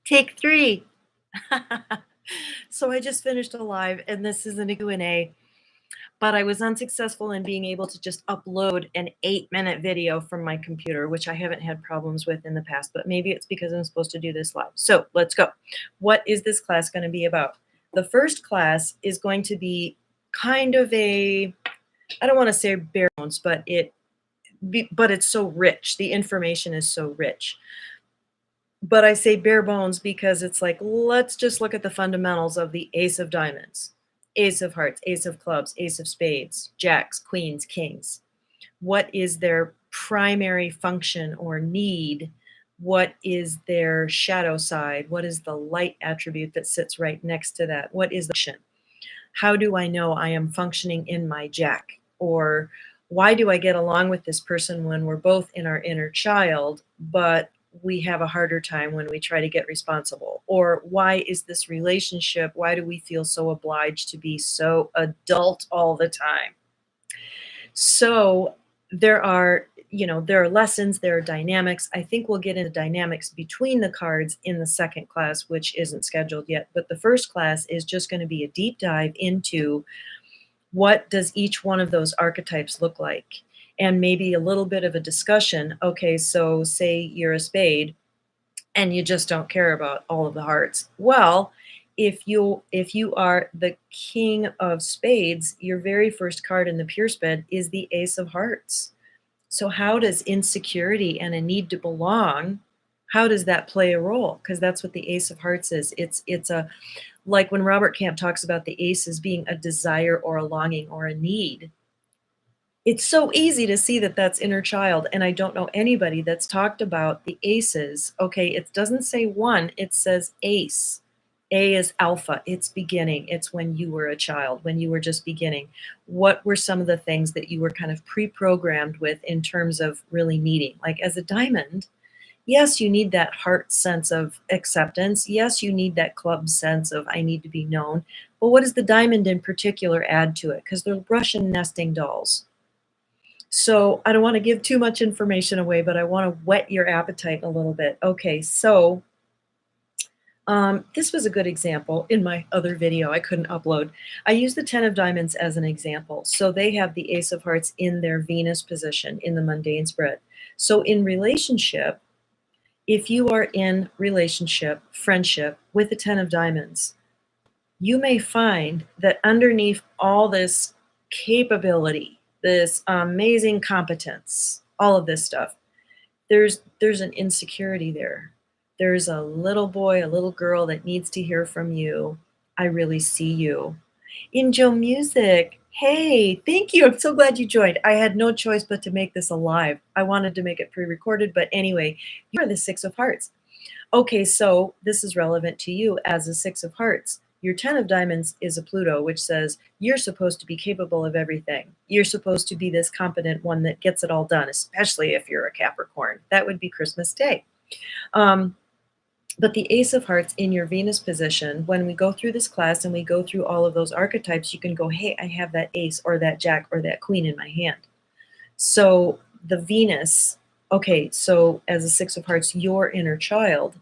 Take 3. So I just finished a live, and this isn't a Q&A, but I was unsuccessful in being able to just upload an 8-minute video from my computer, which I haven't had problems with in the past, but maybe it's because I'm supposed to do this live. So let's go. What is this class going to be about? The first class is going to be kind of a, I don't want to say bare bones, but it's so rich. The information is so rich. But I say bare bones because it's like, let's just look at the fundamentals of the ace of diamonds, ace of hearts, ace of clubs, ace of spades, jacks, queens, kings. What is their primary function or need? What is their shadow side? What is the light attribute that sits right next to that? What is the function? How do I know I am functioning in my jack? Or why do I get along with this person when we're both in our inner child, but we have a harder time when we try to get responsible? Or why is this relationship, why do we feel so obliged to be so adult all the time? So there are, there are lessons, there are dynamics. I think we'll get into dynamics between the cards in the second class, which isn't scheduled yet. But the first class is just going to be a deep dive into what does each one of those archetypes look like? And maybe a little bit of a discussion. Okay, so say you're a spade and you just don't care about all of the hearts. Well, if you are the king of spades, your very first card in the pure sped is the ace of hearts. So how does insecurity and a need to belong, how does that play a role? Because that's what the ace of hearts is. It's a, like when Robert Camp talks about the ace as being a desire or a longing or a need. It's so easy to see that that's inner child, and I don't know anybody that's talked about the aces. Okay, it doesn't say one, it says ace. A is alpha, it's beginning. It's when you were a child, when you were just beginning. What were some of the things that you were kind of pre-programmed with in terms of really needing? Like as a diamond, yes, you need that heart sense of acceptance. Yes, you need that club sense of I need to be known. But what does the diamond in particular add to it? Because they're Russian nesting dolls. So I don't want to give too much information away, but I want to whet your appetite a little bit. Okay, so this was a good example in my other video I couldn't upload. I used the 10 of diamonds as an example. So they have the ace of hearts in their Venus position in the mundane spread. So in relationship, if you are in relationship, friendship with the 10 of diamonds, you may find that underneath all this capability, this amazing competence, all of this stuff, there's an insecurity there. There's a little boy, a little girl that needs to hear from you. I really see you. Injo Music, hey, thank you. I'm so glad you joined. I had no choice but to make this alive. I wanted to make it pre-recorded, but anyway, you are the Six of Hearts. Okay, so this is relevant to you as a Six of Hearts. Your 10 of diamonds is a Pluto, which says you're supposed to be capable of everything. You're supposed to be this competent one that gets it all done, especially if you're a Capricorn. That would be Christmas Day. But the ace of hearts in your Venus position, when we go through this class and we go through all of those archetypes, you can go, hey, I have that ace or that jack or that queen in my hand. So the Venus, okay, so as a Six of Hearts, your inner child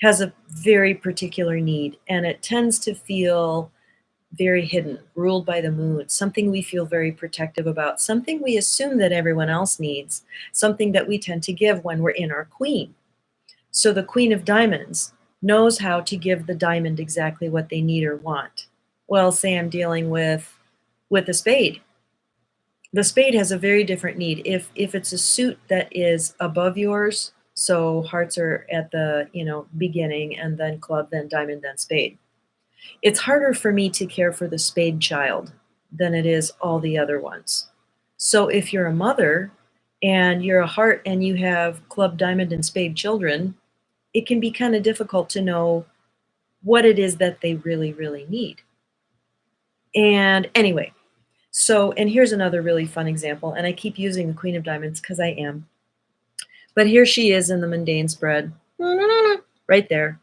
has a very particular need, and it tends to feel very hidden, ruled by the mood, something we feel very protective about, something we assume that everyone else needs, something that we tend to give when we're in our queen. So the Queen of Diamonds knows how to give the diamond exactly what they need or want. Well, say I'm dealing with a spade. The spade has a very different need. If it's a suit that is above yours, so hearts are at the, beginning, and then club, then diamond, then spade. It's harder for me to care for the spade child than it is all the other ones. So if you're a mother and you're a heart and you have club, diamond, and spade children, it can be kind of difficult to know what it is that they really, really need. And anyway, so, and here's another really fun example, and I keep using the Queen of Diamonds because I am. But here she is in the mundane spread, right there.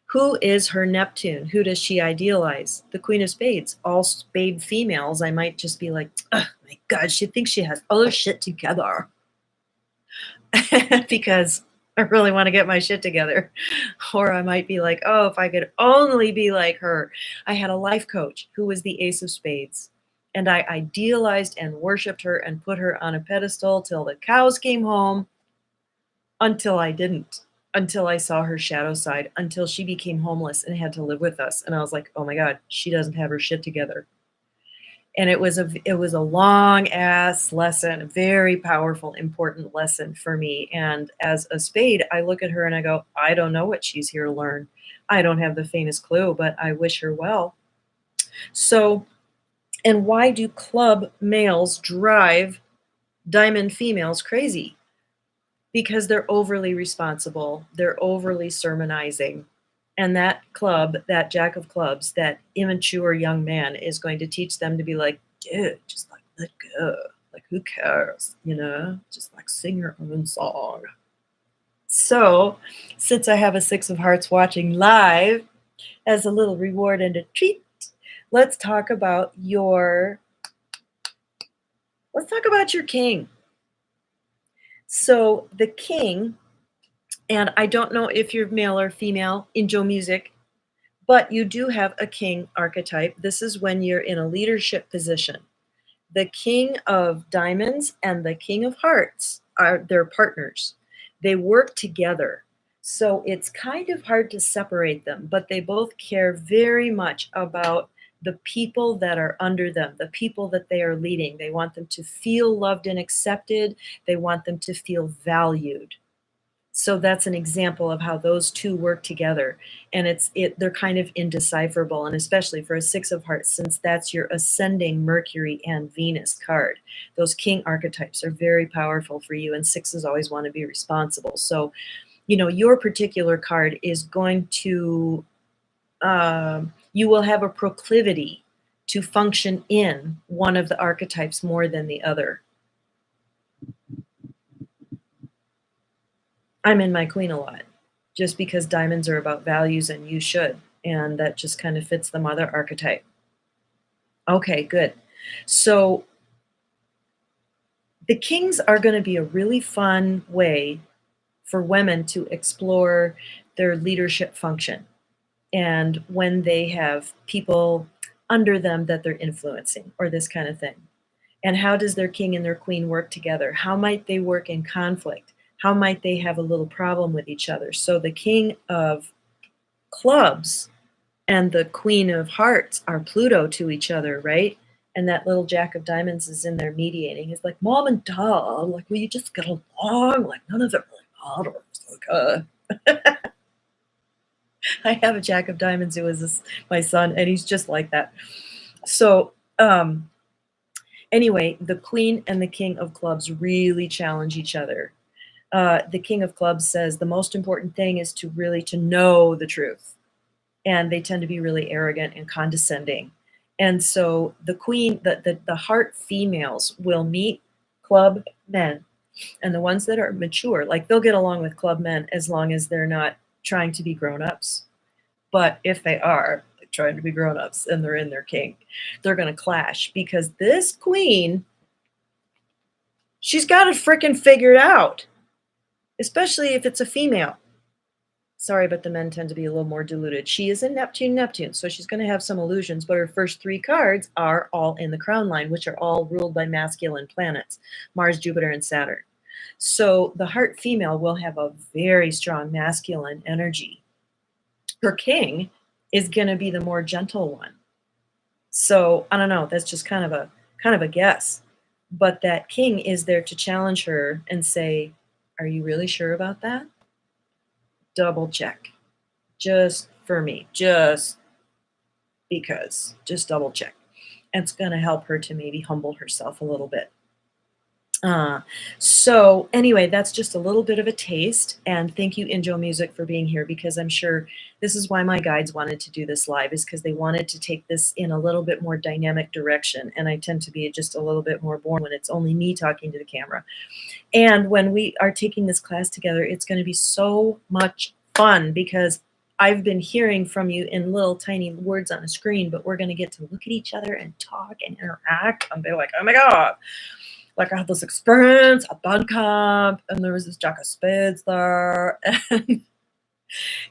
Who is her Neptune? Who does she idealize? The Queen of Spades. All spade females, I might just be like, oh my God, she thinks she has all her shit together. Because I really want to get my shit together. Or I might be like, oh, if I could only be like her. I had a life coach who was the ace of spades. And I idealized and worshiped her and put her on a pedestal till the cows came home, until I didn't, until I saw her shadow side, until she became homeless and had to live with us. And I was like, oh my God, she doesn't have her shit together. And it was a long ass lesson, a very powerful, important lesson for me. And as a spade, I look at her and I go, I don't know what she's here to learn. I don't have the faintest clue, but I wish her well. So, and why do club males drive diamond females crazy? Because they're overly responsible, they're overly sermonizing. And that club, that jack of clubs, that immature young man is going to teach them to be like, dude, just like let go. Like, who cares? You know, just like sing your own song. So, since I have a Six of Hearts watching live as a little reward and a treat, let's talk about your king. So, the king, and I don't know if you're male or female in Joe music, but you do have a king archetype. This is when you're in a leadership position. The king of diamonds and the king of hearts are their partners. They work together. So it's kind of hard to separate them, but they both care very much about the people that are under them, the people that they are leading. They want them to feel loved and accepted. They want them to feel valued. So that's an example of how those two work together. And they're kind of indecipherable, and especially for a Six of Hearts, since that's your ascending Mercury and Venus card. Those king archetypes are very powerful for you, and sixes always want to be responsible. So, your particular card is going to, you will have a proclivity to function in one of the archetypes more than the other. I'm in my queen a lot, just because diamonds are about values and you should. And that just kind of fits the mother archetype. Okay, good. So the kings are going to be a really fun way for women to explore their leadership function. And when they have people under them that they're influencing, or this kind of thing. And how does their king and their queen work together? How might they work in conflict? How might they have a little problem with each other? So the king of clubs and the queen of hearts are Pluto to each other, right? And that little jack of diamonds is in there mediating. He's like, Mom and Dad, like, will you just get along? Like, none of it really matters. Like, I have a jack of diamonds who is my son, and he's just like that. So, anyway, the queen and the king of clubs really challenge each other. The king of clubs says the most important thing is to know the truth. And they tend to be really arrogant and condescending. And so the queen, the heart females will meet club men. And the ones that are mature, like, they'll get along with club men as long as they're not trying to be grown-ups. But if they are trying to be grown-ups and they're in their king, they're going to clash, because this queen, she's got it freaking figured out, especially if it's a female. Sorry, but the men tend to be a little more diluted. She is in Neptune, so she's going to have some illusions, but her first three cards are all in the crown line, which are all ruled by masculine planets, Mars, Jupiter, and Saturn. So the heart female will have a very strong masculine energy. Her king is going to be the more gentle one. So I don't know, that's just kind of a guess. But that king is there to challenge her and say, are you really sure about that? Double check. Just for me. Just because. Just double check. And it's going to help her to maybe humble herself a little bit. So anyway, that's just a little bit of a taste, and thank you, Injo Music, for being here, because I'm sure this is why my guides wanted to do this live, is because they wanted to take this in a little bit more dynamic direction, and I tend to be just a little bit more boring when it's only me talking to the camera. And when we are taking this class together, it's going to be so much fun, because I've been hearing from you in little tiny words on a screen, but we're going to get to look at each other and talk and interact and be like, oh my God. Like, I had this experience at band camp, and there was this Jack of Spades there, and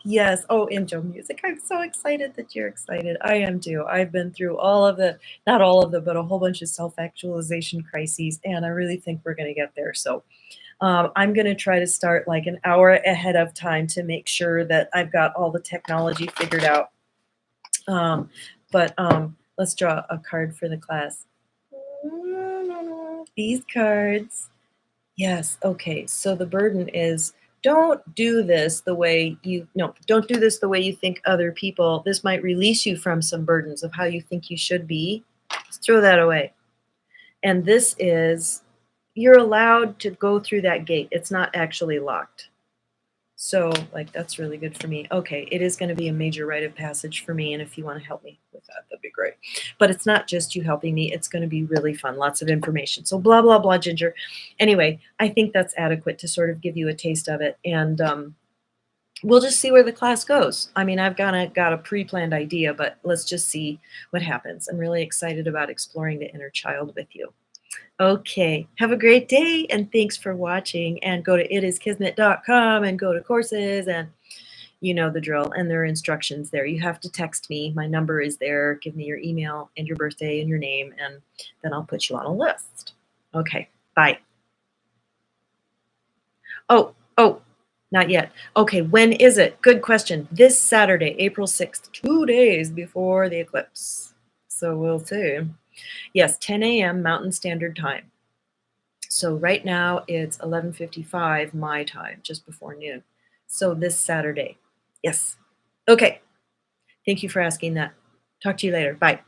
yes. Oh, intro music. I'm so excited that you're excited. I am too. I've been through all of the, not all of them, but a whole bunch of self-actualization crises, and I really think we're going to get there. So I'm going to try to start like an hour ahead of time to make sure that I've got all the technology figured out. But let's draw a card for the class. These cards. Yes. Okay. So the burden is, don't do this the way you, no, don't do this the way you think other people. This might release you from some burdens of how you think you should be. Just throw that away. And this is, you're allowed to go through that gate. It's not actually locked. So, like, that's really good for me. Okay, it is going to be a major rite of passage for me, and if you want to help me with that, that'd be great. But it's not just you helping me. It's going to be really fun, lots of information. So blah, blah, blah, Ginger. Anyway, I think that's adequate to sort of give you a taste of it, and we'll just see where the class goes. I mean, I've got a pre-planned idea, but let's just see what happens. I'm really excited about exploring the inner child with you. Okay, have a great day, and thanks for watching. And go to itiskismet.com and go to courses, and you know the drill. And there are instructions there. You have to text me. My number is there. Give me your email and your birthday and your name, and then I'll put you on a list. Okay, bye. Oh, not yet. Okay, when is it? Good question. This Saturday, April 6th, 2 days before the eclipse. So we'll see. Yes, 10 a.m. Mountain Standard Time. So right now it's 11:55 my time, just before noon. So this Saturday. Yes. Okay. Thank you for asking that. Talk to you later. Bye.